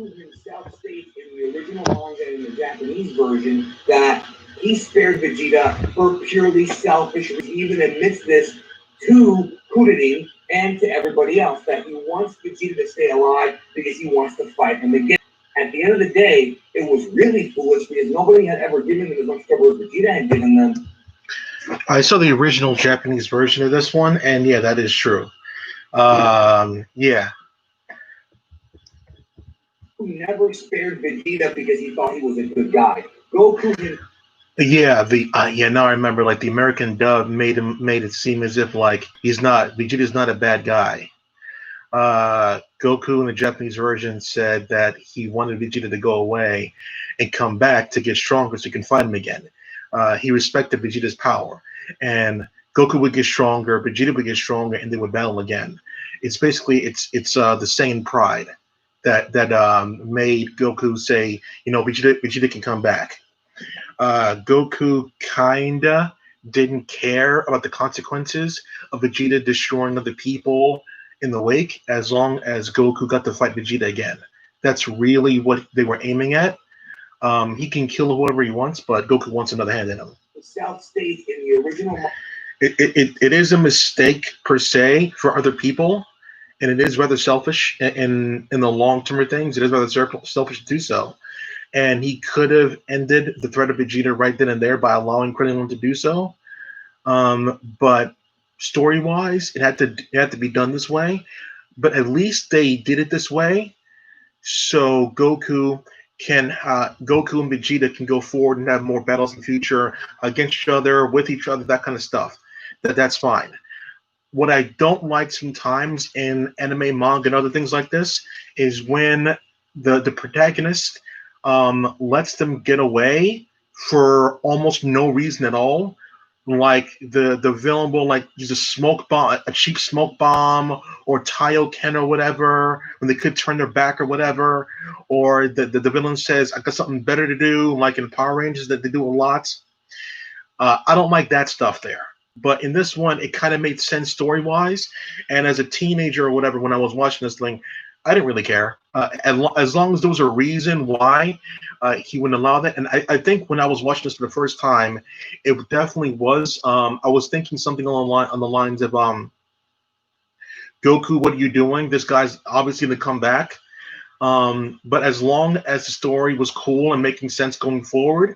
Goku himself states in the original manga and the Japanese version that he spared Vegeta for purely selfish reasons. He even admits this to Kuririn and to everybody else, that he wants Vegeta to stay alive because he wants to fight him again. At the end of the day, it was really foolish because nobody had ever given them as much trouble as Vegeta had given them. I saw the original Japanese version of this one, and yeah, that is true. Yeah. Who never spared Vegeta because he thought he was a good guy. Goku. Yeah, now I remember. Like the American dub made it seem as if like Vegeta's not a bad guy. Goku in the Japanese version said that he wanted Vegeta to go away and come back to get stronger so he can fight him again. He respected Vegeta's power, and Goku would get stronger, Vegeta would get stronger, and they would battle again. It's basically it's the same pride that made Goku say, Vegeta can come back. Goku kinda didn't care about the consequences of Vegeta destroying other people in the wake, as long as Goku got to fight Vegeta again. That's really what they were aiming at. He can kill whoever he wants, but Goku wants another hand in him. The South states in the original. It is a mistake per se for other people, and it is rather selfish in the long term of things. It is rather selfish to do so. And he could have ended the threat of Vegeta right then and there by allowing Krillin to do so. But story-wise, it had to be done this way. But at least they did it this way, so Goku and Vegeta can go forward and have more battles in the future against each other, with each other, that kind of stuff. That's fine. What I don't like sometimes in anime, manga, and other things like this is when the protagonist lets them get away for almost no reason at all. Like the villain will like use a smoke bomb, a cheap smoke bomb, or Taioken or whatever, when they could turn their back or whatever. Or the villain says, "I got something better to do," like in Power Rangers that they do a lot. I don't like that stuff there. But in this one, it kind of made sense story-wise. And as a teenager or whatever, when I was watching this thing, I didn't really care. As long as there was a reason why he wouldn't allow that. And I think when I was watching this for the first time, it definitely was. I was thinking something on the lines of, Goku, what are you doing? This guy's obviously going to come back. But as long as the story was cool and making sense going forward,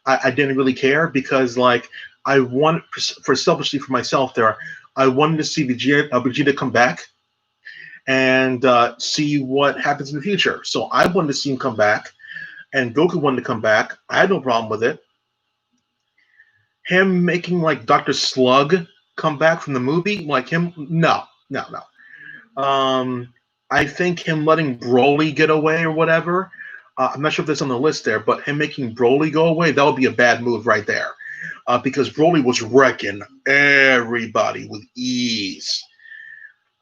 I didn't really care, because like I want, for selfishly for myself there, I wanted to see Vegeta come back and see what happens in the future. So I wanted to see him come back, and Goku wanted to come back. I had no problem with it. Him making like Dr. Slug come back from the movie, like him, no. I think him letting Broly get away or whatever, I'm not sure if that's on the list there, but him making Broly go away, that would be a bad move right there. Because Broly was wrecking everybody with ease.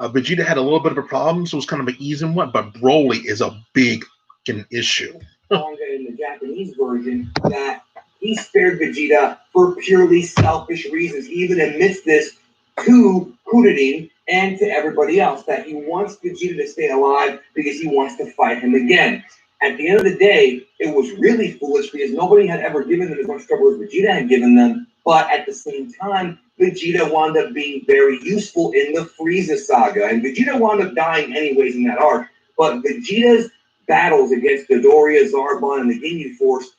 Vegeta had a little bit of a problem, so it was kind of an easy one, but Broly is a big issue. In the Japanese version, that he spared Vegeta for purely selfish reasons. He even admits this to Kuririn and to everybody else, that he wants Vegeta to stay alive because he wants to fight him again. At the end of the day, it was really foolish because nobody had ever given them as much trouble as Vegeta had given them. But at the same time, Vegeta wound up being very useful in the Frieza saga. And Vegeta wound up dying anyways in that arc. But Vegeta's battles against Dodoria, Zarbon, and the Ginyu Force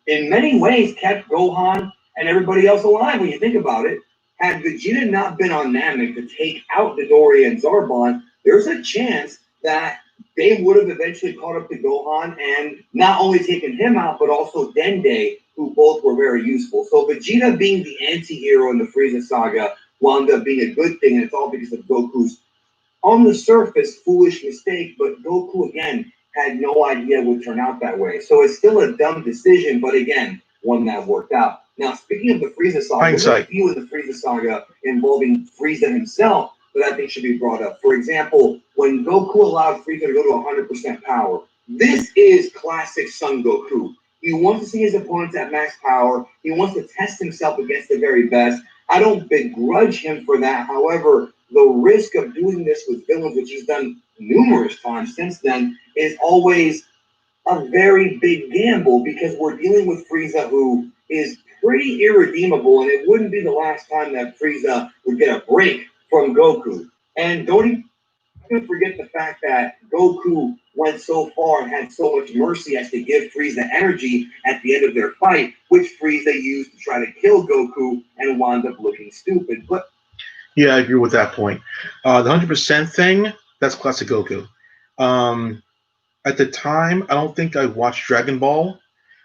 in many ways kept Gohan and everybody else alive when you think about it. Had Vegeta not been on Namek to take out Dodoria and Zarbon, there's a chance that they would have eventually caught up to Gohan and not only taken him out, but also Dende, who both were very useful. So Vegeta being the anti-hero in the Frieza saga wound up being a good thing, and it's all because of Goku's, on the surface, foolish mistake, but Goku, again, had no idea it would turn out that way. So it's still a dumb decision, but again, one that worked out. Now, speaking of the Frieza saga, there's a few in the Frieza saga involving Frieza himself that I think should be brought up. For example, when Goku allowed Frieza to go to 100% power, this is classic Son Goku. He wants to see his opponents at max power. He wants to test himself against the very best. I don't begrudge him for that. However, the risk of doing this with villains, which he's done numerous times since then, is always a very big gamble because we're dealing with Frieza, who is pretty irredeemable, and it wouldn't be the last time that Frieza would get a break from Goku. And don't even forget the fact that Goku went so far and had so much mercy as to give Frieza energy at the end of their fight, which Frieza used to try to kill Goku and wound up looking stupid. But Yeah, I agree with that point. The 100% thing, that's classic Goku. Um, at the time, I don't think I watched Dragon Ball.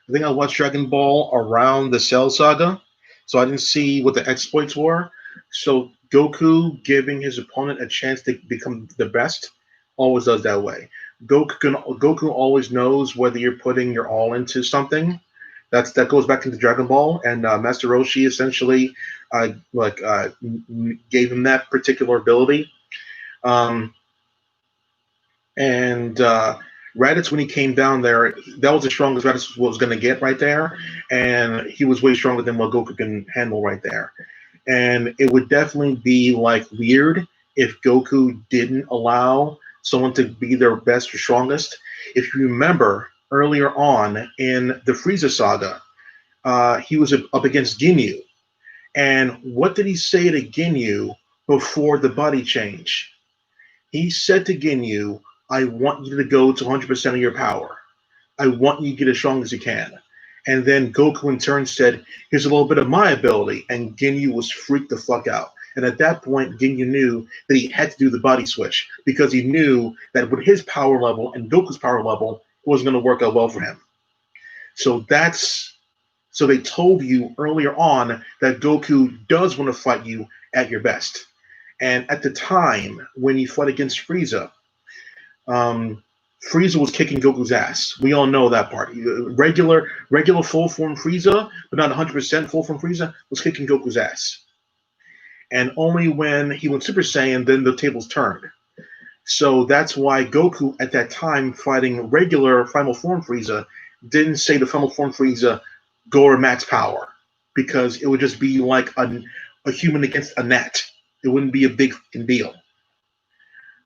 I think I watched Dragon Ball around the Cell Saga, so I didn't see what the exploits were. So Goku giving his opponent a chance to become the best always does that way. Goku always knows whether you're putting your all into something. That goes back into Dragon Ball, and Master Roshi essentially gave him that particular ability. Um, and Raditz, when he came down there, that was the strongest Raditz was going to get right there, and he was way stronger than what Goku can handle right there. And it would definitely be like weird if Goku didn't allow someone to be their best or strongest. If you remember earlier on in the Frieza saga, he was up against Ginyu, and what did he say to Ginyu before the body change? He said to Ginyu, I want you to go to 100% of your power. I want you to get as strong as you can. And then Goku in turn said, here's a little bit of my ability. And Ginyu was freaked the fuck out. And at that point, Ginyu knew that he had to do the body switch because he knew that with his power level and Goku's power level, it wasn't going to work out well for him. So they told you earlier on that Goku does want to fight you at your best. And at the time when you fought against Frieza, um, Frieza was kicking Goku's ass. We all know that part. Regular full form Frieza, but not 100% full form Frieza, was kicking Goku's ass. And only when he went Super Saiyan, then the tables turned. So that's why Goku at that time fighting regular final form Frieza didn't say to final form Frieza, go or max power, because it would just be like a human against a gnat. It wouldn't be a big deal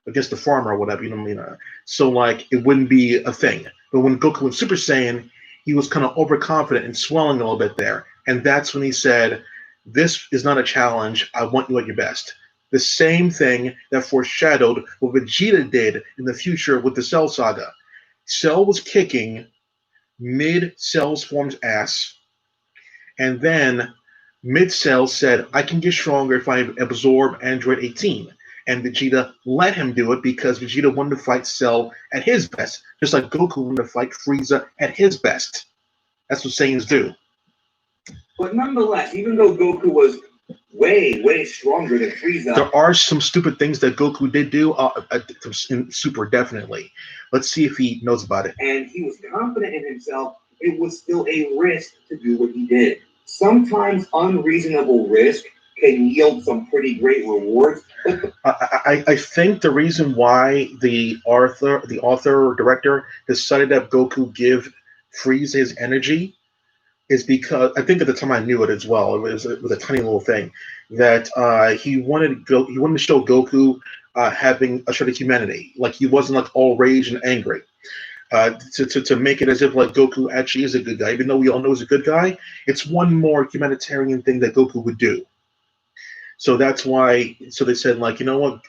against the farmer or whatever, you know what I mean? So like it wouldn't be a thing. But when Goku went Super Saiyan, he was kind of overconfident and swelling a little bit there. And that's when he said, this is not a challenge. I want you at your best. The same thing that foreshadowed what Vegeta did in the future with the Cell Saga. Cell was kicking mid-Cell's form's ass, and then mid-Cell said, I can get stronger if I absorb Android 18. And Vegeta let him do it because Vegeta wanted to fight Cell at his best, just like Goku wanted to fight Frieza at his best. That's what Saiyans do. But nonetheless, even though Goku was way stronger than Frieza, there are some stupid things that Goku did do in Super, definitely. Let's see if he knows about it. And he was confident in himself, it was still a risk to do what he did. Sometimes unreasonable risk can yield some pretty great rewards. I think the reason why the author or director decided that Goku give Frieza his energy is because I think at the time I knew it as well. It was a tiny little thing that he wanted to show Goku having a shred of humanity, like he wasn't like all rage and angry. To make it as if like Goku actually is a good guy, even though we all know he's a good guy. It's one more humanitarian thing that Goku would do. So that's why. So they said like, you know what,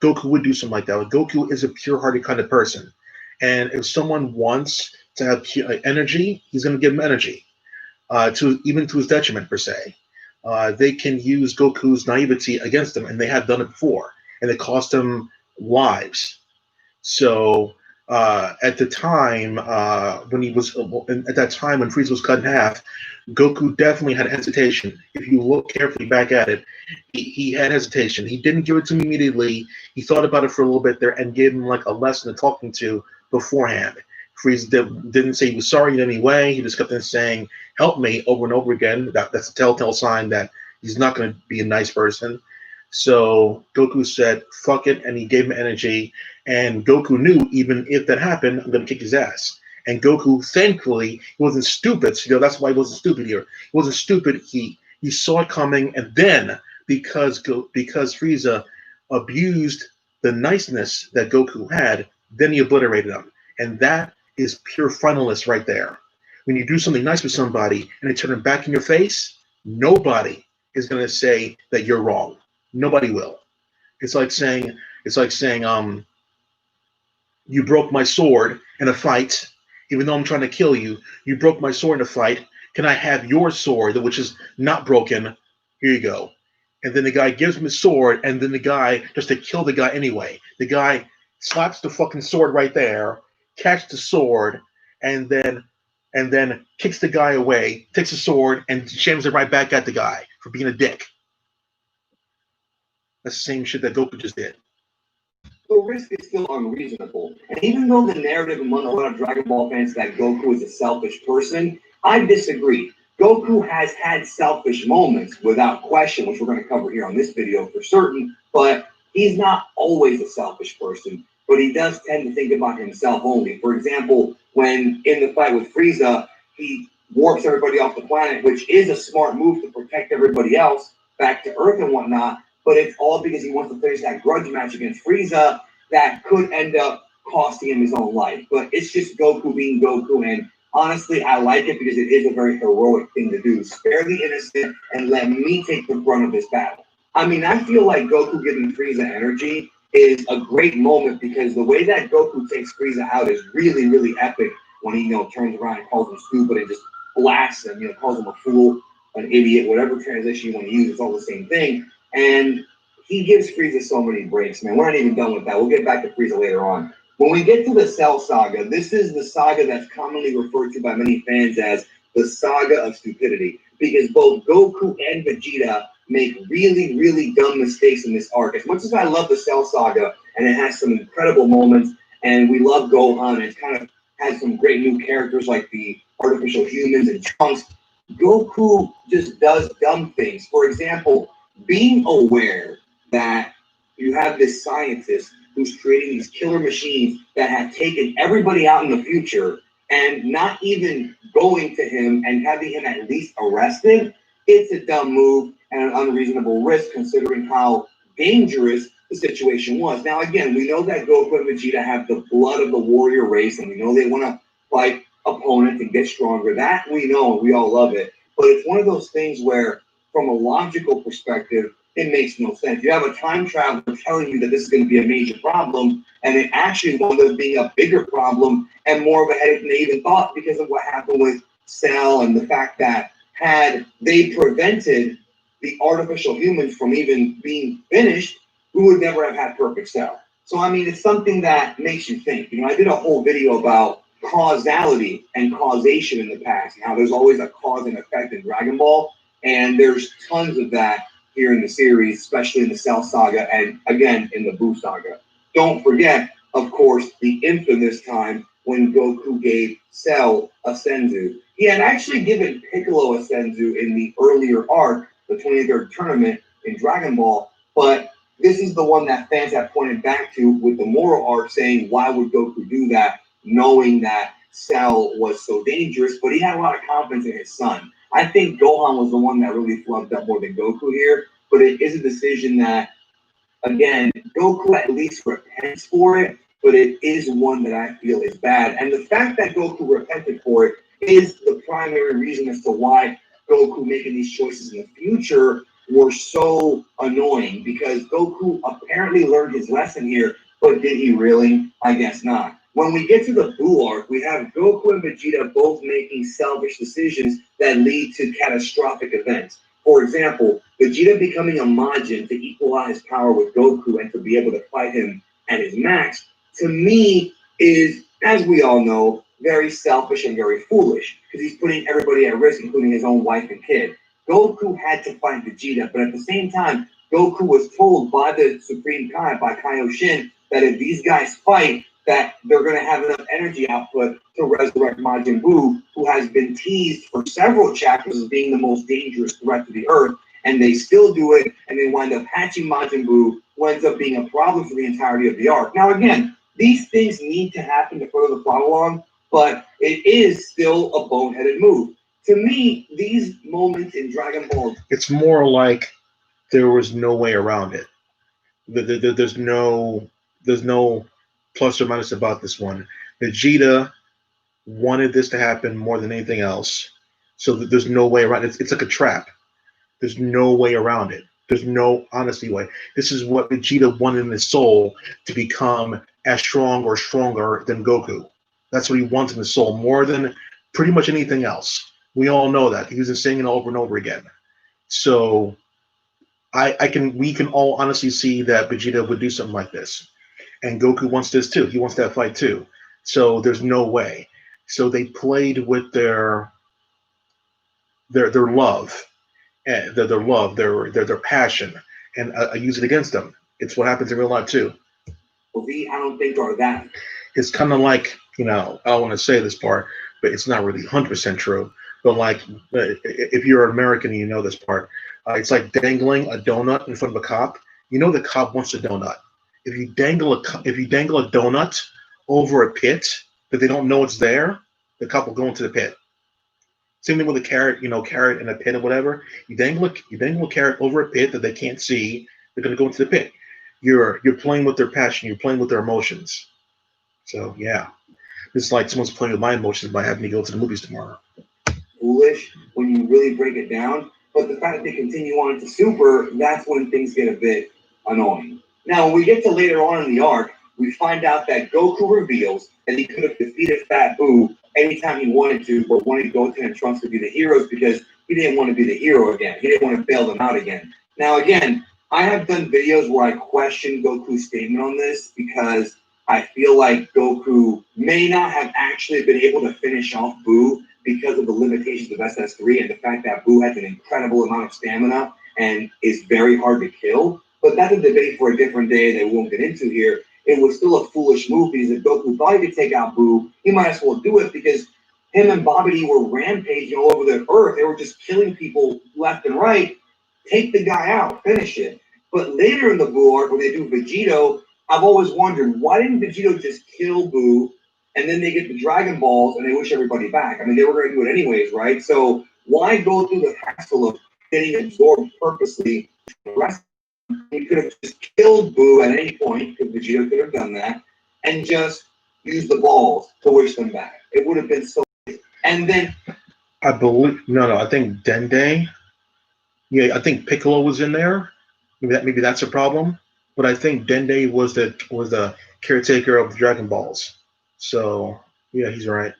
Goku would do something like that. Like, Goku is a pure-hearted kind of person, and if someone wants to have energy, he's going to give him energy. To his detriment per se. They can use Goku's naivety against him, and they have done it before, and it cost him lives. So at the time when Frieza was cut in half, Goku definitely had hesitation. If you look carefully back at it, he had hesitation. He didn't give it to him immediately. He thought about it for a little bit there and gave him like a lesson to talking to beforehand. Frieza didn't say he was sorry in any way. He just kept on saying, help me, over and over again. That's a telltale sign that he's not going to be a nice person. So Goku said, fuck it, and he gave him energy. And Goku knew, even if that happened, I'm going to kick his ass. And Goku, thankfully, he wasn't stupid. So, that's why he wasn't stupid here. He wasn't stupid. He saw it coming, and then because Frieza abused the niceness that Goku had, then he obliterated him. And that is pure frontalness right there. When you do something nice with somebody and they turn it back in your face, nobody is going to say that you're wrong. Nobody will. It's like saying, you broke my sword in a fight, even though I'm trying to kill you. You broke my sword in a fight. Can I have your sword, which is not broken? Here you go. And then the guy gives him his sword, and then the guy, just to kill the guy anyway, the guy slaps the fucking sword right there, catches the sword, and then kicks the guy away, takes the sword, and shams it right back at the guy for being a dick. That's the same shit that Goku just did. The risk is still unreasonable. And even though the narrative among a lot of Dragon Ball fans is that Goku is a selfish person, I disagree. Goku has had selfish moments without question, which we're going to cover here on this video for certain, but he's not always a selfish person, but he does tend to think about himself only. For example, when in the fight with Frieza, he warps everybody off the planet, which is a smart move to protect everybody else back to Earth and whatnot, but it's all because he wants to finish that grudge match against Frieza that could end up costing him his own life. But it's just Goku being Goku, and honestly, I like it because it is a very heroic thing to do. Spare the innocent and let me take the brunt of this battle. I mean, I feel like Goku giving Frieza energy is a great moment because the way that Goku takes Frieza out is really, really epic when he, turns around and calls him stupid and just blasts him, calls him a fool, an idiot, whatever translation you want to use, it's all the same thing. And he gives Frieza so many breaks, man. We're not even done with that. We'll get back to Frieza later on. When we get to the Cell Saga, this is the saga that's commonly referred to by many fans as the Saga of Stupidity, because both Goku and Vegeta make really, really dumb mistakes in this arc. As much as I love the Cell Saga, and it has some incredible moments, and we love Gohan, and it kind of has some great new characters like the artificial humans and Trunks, Goku just does dumb things. For example, being aware that you have this scientist who's creating these killer machines that have taken everybody out in the future and not even going to him and having him at least arrested, it's a dumb move and an unreasonable risk considering how dangerous the situation was. Now, again, we know that Goku and Vegeta have the blood of the warrior race, and we know they want to fight opponents and get stronger. That we know, and we all love it. But it's one of those things where, from a logical perspective, it makes no sense. You have a time traveler telling you that this is going to be a major problem, and it actually wound up being a bigger problem and more of a headache than they even thought because of what happened with Cell and the fact that had they prevented the artificial humans from even being finished, we would never have had perfect Cell. So, I mean, it's something that makes you think. I did a whole video about causality and causation in the past, and how there's always a cause and effect in Dragon Ball, and there's tons of that here in the series, especially in the Cell Saga and again in the Buu Saga. Don't forget, of course, the infamous time when Goku gave Cell a Senzu. He had actually given Piccolo a Senzu in the earlier arc, the 23rd tournament in Dragon Ball, but this is the one that fans have pointed back to with the moral arc saying, why would Goku do that, knowing that Cell was so dangerous, but he had a lot of confidence in his son. I think Gohan was the one that really flubbed up more than Goku here, but it is a decision that, again, Goku at least repents for it, but it is one that I feel is bad. And the fact that Goku repented for it is the primary reason as to why Goku making these choices in the future were so annoying, because Goku apparently learned his lesson here, but did he really? I guess not. When we get to the Buu arc, we have Goku and Vegeta both making selfish decisions that lead to catastrophic events. For example, Vegeta becoming a Majin to equalize power with Goku and to be able to fight him at his max, to me, is, as we all know, very selfish and very foolish, because he's putting everybody at risk, including his own wife and kid. Goku had to fight Vegeta, but at the same time, Goku was told by the Supreme Kai, by Kaioshin, that if these guys fight, that they're going to have enough energy output to resurrect Majin Buu, who has been teased for several chapters as being the most dangerous threat to the Earth, and they still do it, and they wind up hatching Majin Buu, who ends up being a problem for the entirety of the arc. Now, again, these things need to happen to further the plot along, but it is still a boneheaded move. To me, these moments in Dragon Ball... It's more like there was no way around it. There's no plus or minus about this one. Vegeta wanted this to happen more than anything else. So that there's no way around it. It's like a trap. There's no way around it. There's no honesty way. This is what Vegeta wanted in his soul, to become as strong or stronger than Goku. That's what he wants in his soul more than pretty much anything else. We all know that. He was just saying it over and over again. So we can all honestly see that Vegeta would do something like this. And Goku wants this too. He wants that fight too. So there's no way. So they played with their love, and their love, their passion, and use it against them. It's what happens in real life too. We, I don't think, are that. It's kind of like, I don't want to say this part, but it's not really 100% true. But like, if you're American and you know this part, it's like dangling a donut in front of a cop. You know the cop wants a donut. If you dangle a donut over a pit that they don't know it's there, the cop will go into the pit. Same thing with a carrot, carrot in a pit or whatever. You dangle a carrot over a pit that they can't see. They're going to go into the pit. You're playing with their passion. You're playing with their emotions. So yeah, it's like someone's playing with my emotions by having me go to the movies tomorrow. Foolish when you really break it down, but the fact that they continue on to Super, that's when things get a bit annoying. Now, when we get to later on in the arc, we find out that Goku reveals that he could have defeated Fat Boo anytime he wanted to, but wanted Goku and Trunks to be the heroes because he didn't want to be the hero again. He didn't want to bail them out again. Now, again, I have done videos where I question Goku's statement on this because I feel like Goku may not have actually been able to finish off Boo because of the limitations of SS3 and the fact that Boo has an incredible amount of stamina and is very hard to kill. But that's a debate for a different day that we won't get into here. It was still a foolish move because if Goku thought he could take out Boo, he might as well do it because him and Babidi were rampaging all over the earth. They were just killing people left and right. Take the guy out, finish it. But later in the Boo arc, when they do Vegito, I've always wondered, why didn't Vegito just kill Boo and then they get the Dragon Balls and they wish everybody back? I mean, they were going to do it anyways, right? So why go through the hassle of getting absorbed purposely? He could have just killed Boo at any point, because Vegeta could have done that, and just used the balls to wish them back. It would have been so. And then I believe no, I think Dende. Yeah, I think Piccolo was in there. Maybe that's a problem. But I think Dende was the caretaker of the Dragon Balls. So yeah, he's right.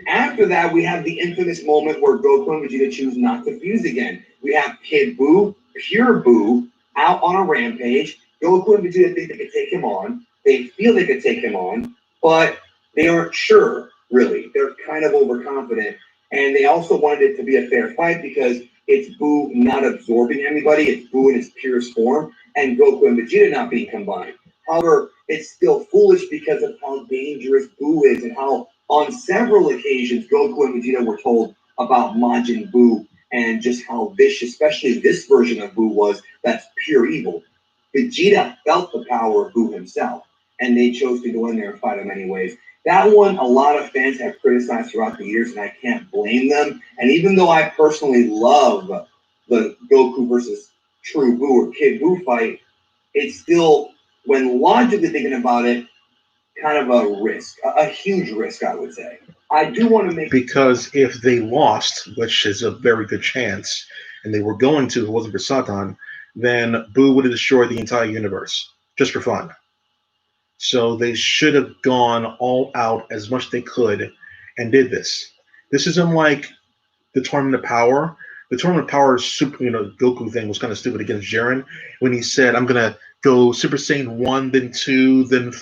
after that, we have the infamous moment where Goku and Vegeta choose not to fuse again. We have Kid Buu, pure Buu, out on a rampage. Goku and Vegeta think they could take him on. They feel they could take him on, but they aren't sure, really. They're kind of overconfident. And they also wanted it to be a fair fight because it's Buu not absorbing anybody. It's Buu in his purest form, and Goku and Vegeta not being combined. However, it's still foolish because of how dangerous Buu is and how on several occasions Goku and Vegeta were told about Majin Buu and just how vicious, especially this version of Buu was, that's pure evil. Vegeta felt the power of Buu himself, and they chose to go in there and fight him anyways. That one, a lot of fans have criticized throughout the years, and I can't blame them. And even though I personally love the Goku versus True Buu or Kid Buu fight, it's still, when logically thinking about it, kind of a risk, a huge risk, I would say. I do want to make Because if they lost, which is a very good chance, and they were going to, if it wasn't for Satan, then Boo would have destroyed the entire universe just for fun. So they should have gone all out as much as they could and did this. This isn't like the Tournament of Power. The Tournament of Power super, Goku thing was kind of stupid against Jiren when he said, "I'm gonna go Super Saiyan 1, then 2, then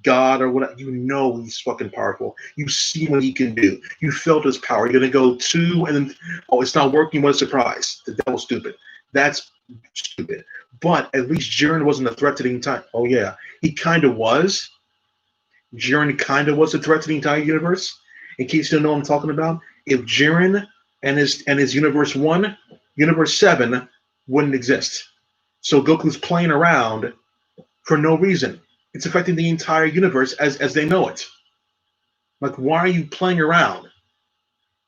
God or whatever." You know he's fucking powerful. You see what he can do. You felt his power. You're gonna go 2 and then, oh, it's not working. What a surprise! That was stupid. That's stupid. But at least Jiren wasn't a threat to the entire. Oh yeah, he kind of was. Jiren kind of was a threat to the entire universe. In case you don't know what I'm talking about, if Jiren and his Universe 1, Universe 7 wouldn't exist. So Goku's playing around for no reason. It's affecting the entire universe as they know it. Like, why are you playing around?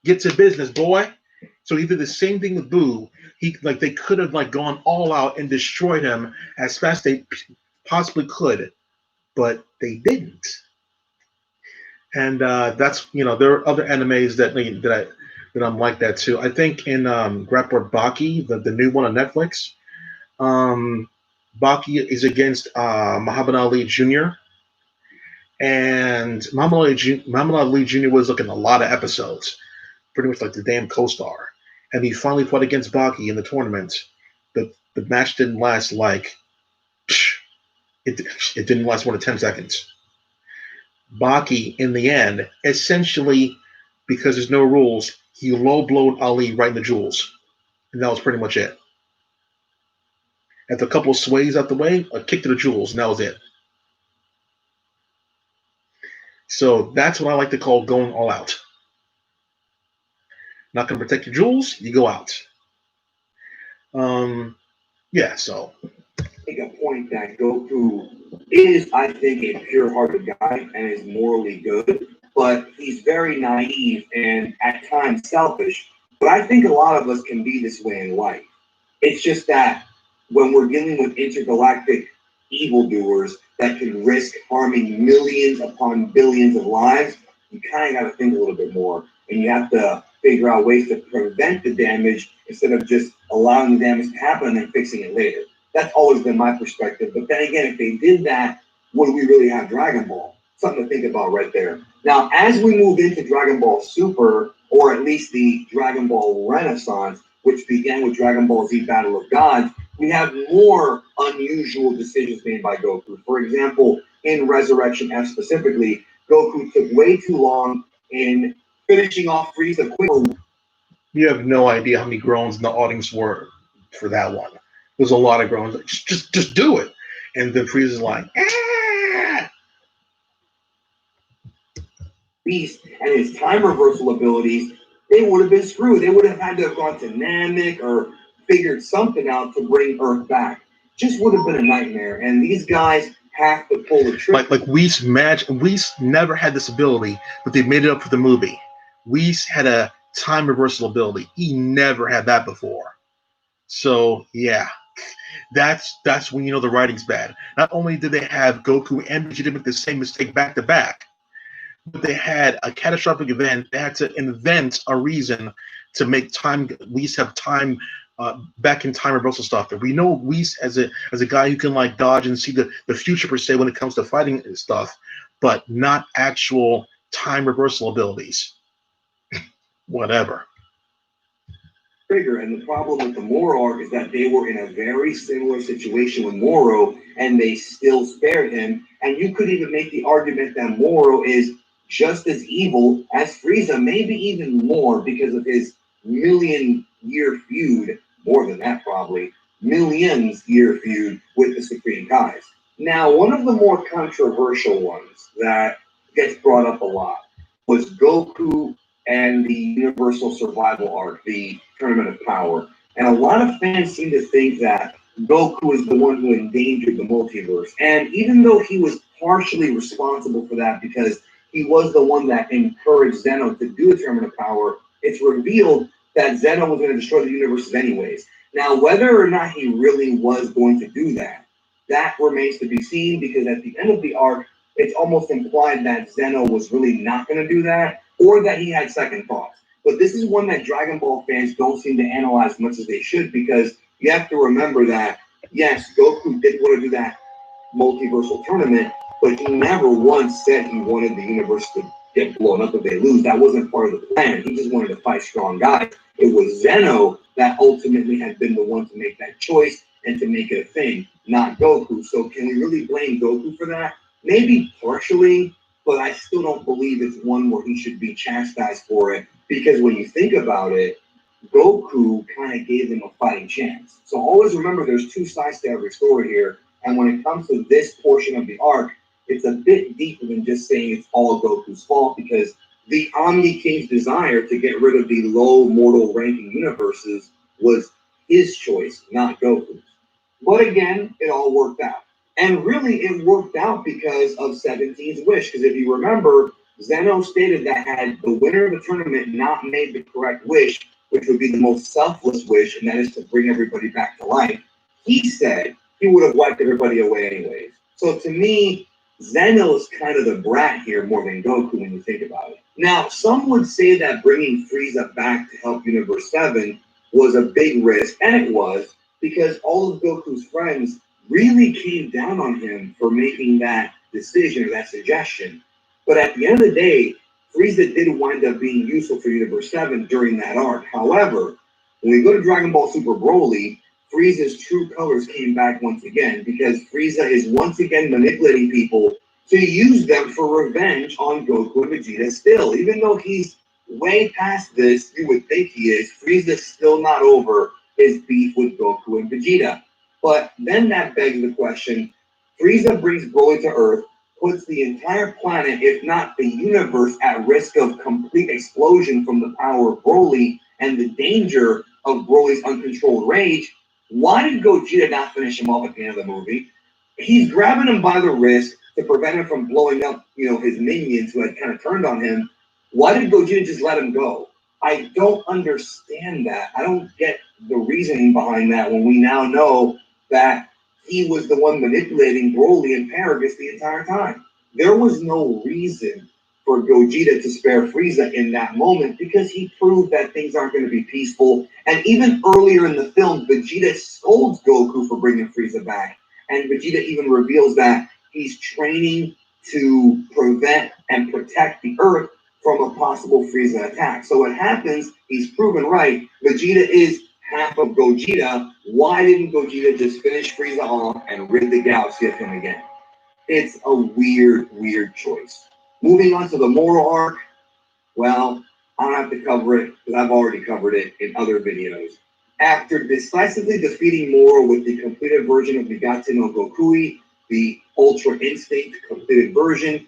Get to business, boy. So he did the same thing with Boo. They could have gone all out and destroyed him as fast as they possibly could, but they didn't. And that's there are other animes that I'm like that too. I think in Grappler Baki, the new one on Netflix, um, Baki is against Muhammad Ali Jr. And Muhammad Ali Jr. was looking a lot of episodes, pretty much like the damn co-star. And he finally fought against Baki in the tournament. The match didn't last it, it didn't last more than 10 seconds. Baki, in the end, essentially, because there's no rules, he low blowed Ali right in the jewels. And that was pretty much it. After a couple of sways out the way, a kick to the jewels, and that was it. So that's what I like to call going all out. Not going to protect your jewels, you go out. Yeah, so. Make a point that Goku is, I think, a pure-hearted guy and is morally good, but he's very naive and at times selfish. But I think a lot of us can be this way in life. It's just that when we're dealing with intergalactic evildoers that can risk harming millions upon billions of lives, you kind of got to think a little bit more, and you have to figure out ways to prevent the damage instead of just allowing the damage to happen and then fixing it later. That's always been my perspective. But then again, if they did that, would we really have Dragon Ball? Something to think about right there. Now, as we move into Dragon Ball Super, or at least the Dragon Ball Renaissance, which began with Dragon Ball Z Battle of Gods, we have more unusual decisions made by Goku. For example, in Resurrection F specifically, Goku took way too long in finishing off Frieza quickly. You have no idea how many groans in the audience were for that one. There's a lot of groans. Like, just do it. And then Frieza's like, ah! Beast and his time reversal abilities, they would have been screwed. They would have had to have gone to Namek or figured something out to bring Earth back. Just would have been a nightmare. And these guys have to pull the trick. Like Whis never had this ability, but they made it up for the movie. Whis had a time reversal ability. He never had that before. So yeah, that's when you know the writing's bad. Not only did they have Goku and Vegeta make the same mistake back to back, but they had a catastrophic event. They had to invent a reason to make Whis have time back in time reversal stuff. And we know Whis as a guy who can like dodge and see the future per se when it comes to fighting stuff, but not actual time reversal abilities. Whatever. And the problem with the Moro arc is that they were in a very similar situation with Moro, and they still spared him. And you could even make the argument that Moro is just as evil as Frieza, maybe even more because of his million-year feud, more than that probably, millions-year feud with the Supreme Kais. Now, one of the more controversial ones that gets brought up a lot was Goku and the Universal Survival arc, the Tournament of Power. And a lot of fans seem to think that Goku is the one who endangered the multiverse. And even though he was partially responsible for that because he was the one that encouraged Zeno to do a Tournament of Power, it's revealed that Zeno was going to destroy the universes anyways. Now, whether or not he really was going to do that, that remains to be seen, because at the end of the arc, it's almost implied that Zeno was really not going to do that, or that he had second thoughts. But this is one that Dragon Ball fans don't seem to analyze as much as they should, because you have to remember that, yes, Goku did want to do that multiversal tournament, but he never once said he wanted the universe to get blown up if they lose. That wasn't part of the plan. He just wanted to fight strong guys. It was Zeno that ultimately had been the one to make that choice and to make it a thing, not Goku. So can we really blame Goku for that? Maybe partially, but I still don't believe it's one where he should be chastised for it, because when you think about it, Goku kind of gave him a fighting chance. So always remember there's two sides to every story here, and when it comes to this portion of the arc, it's a bit deeper than just saying it's all Goku's fault, because the Omni King's desire to get rid of the low mortal ranking universes was his choice, not Goku's. But again, it all worked out. And really, it worked out because of 17's wish. Because if you remember, Zeno stated that had the winner of the tournament not made the correct wish, which would be the most selfless wish, and that is to bring everybody back to life, he said he would have wiped everybody away anyways. So to me, Zeno's kind of the brat here more than Goku when you think about it. Now, some would say that bringing Frieza back to help Universe 7 was a big risk, and it was, because all of Goku's friends really came down on him for making that decision or that suggestion. But at the end of the day, Frieza did wind up being useful for Universe 7 during that arc. However, when we go to Dragon Ball Super Broly, Frieza's true colors came back once again because Frieza is once again manipulating people to use them for revenge on Goku and Vegeta still. Even though he's way past this, you would think he is, Frieza's still not over his beef with Goku and Vegeta. But then that begs the question, Frieza brings Broly to Earth, puts the entire planet, if not the universe, at risk of complete explosion from the power of Broly and the danger of Broly's uncontrolled rage. Why did Gogeta not finish him off at the end of the movie? He's grabbing him by the wrist to prevent him from blowing up, his minions who had kind of turned on him. Why did Gogeta just let him go? I don't understand that. I don't get the reasoning behind that when we now know that he was the one manipulating Broly and Paragus the entire time. There was no reason for Gogeta to spare Frieza in that moment because he proved that things aren't going to be peaceful. And even earlier in the film, Vegeta scolds Goku for bringing Frieza back. And Vegeta even reveals that he's training to prevent and protect the Earth from a possible Frieza attack. So what happens, he's proven right, Vegeta is half of Gogeta. Why didn't Gogeta just finish Frieza off and rid the galaxy of him again? It's a weird choice. Moving on to the moral arc, well, I don't have to cover it because I've already covered it in other videos. After decisively defeating Moro with the completed version of Nagato no Gokui, the Ultra Instinct completed version,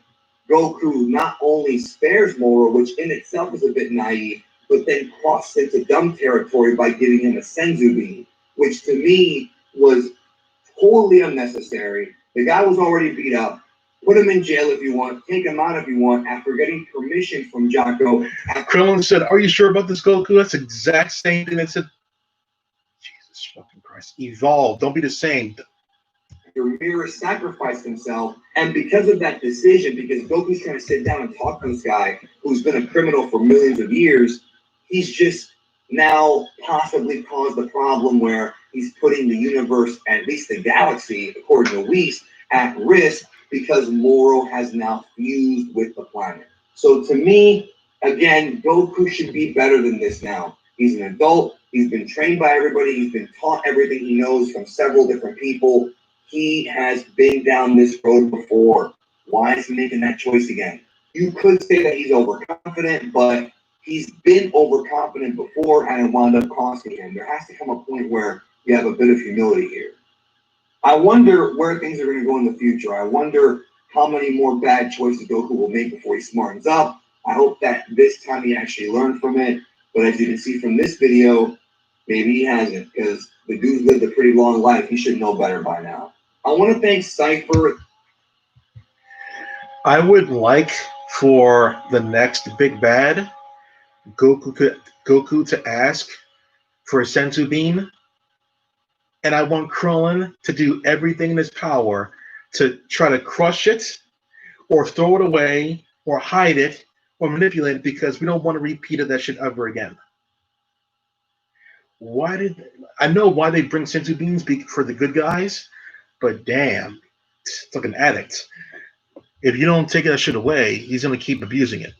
Goku not only spares Moro, which in itself is a bit naive, but then crosses into dumb territory by giving him a Senzu beam, which to me was totally unnecessary. The guy was already beat up. Put him in jail if you want. Take him out if you want. After getting permission from Jocko. Krillin said, "Are you sure about this, Goku?" That's the exact same thing that said, Jesus fucking Christ. Evolve. Don't be the same. Your mirror sacrificed himself, and because of that decision, because Goku's trying to sit down and talk to this guy who's been a criminal for millions of years, he's just now possibly caused the problem where he's putting the universe, at least the galaxy, according to Whis, at risk because Moro has now fused with the planet. So to me, again, Goku should be better than this now. He's an adult. He's been trained by everybody. He's been taught everything he knows from several different people. He has been down this road before. Why is he making that choice again? You could say that he's overconfident, but he's been overconfident before and it wound up costing him. There has to come a point where you have a bit of humility here. I wonder where things are going to go in the future. I wonder how many more bad choices Goku will make before he smartens up. I hope that this time he actually learned from it. But as you can see from this video, maybe he hasn't, because the dude's lived a pretty long life. He should know better by now. I want to thank Cypher. I would like for the next big bad Goku to ask for a Senzu beam, and I want Krillin to do everything in his power to try to crush it or throw it away or hide it or manipulate it because we don't want to repeat that shit ever again. I know why they bring Senzu beams for the good guys, but damn, it's like an addict. If you don't take that shit away, he's going to keep abusing it.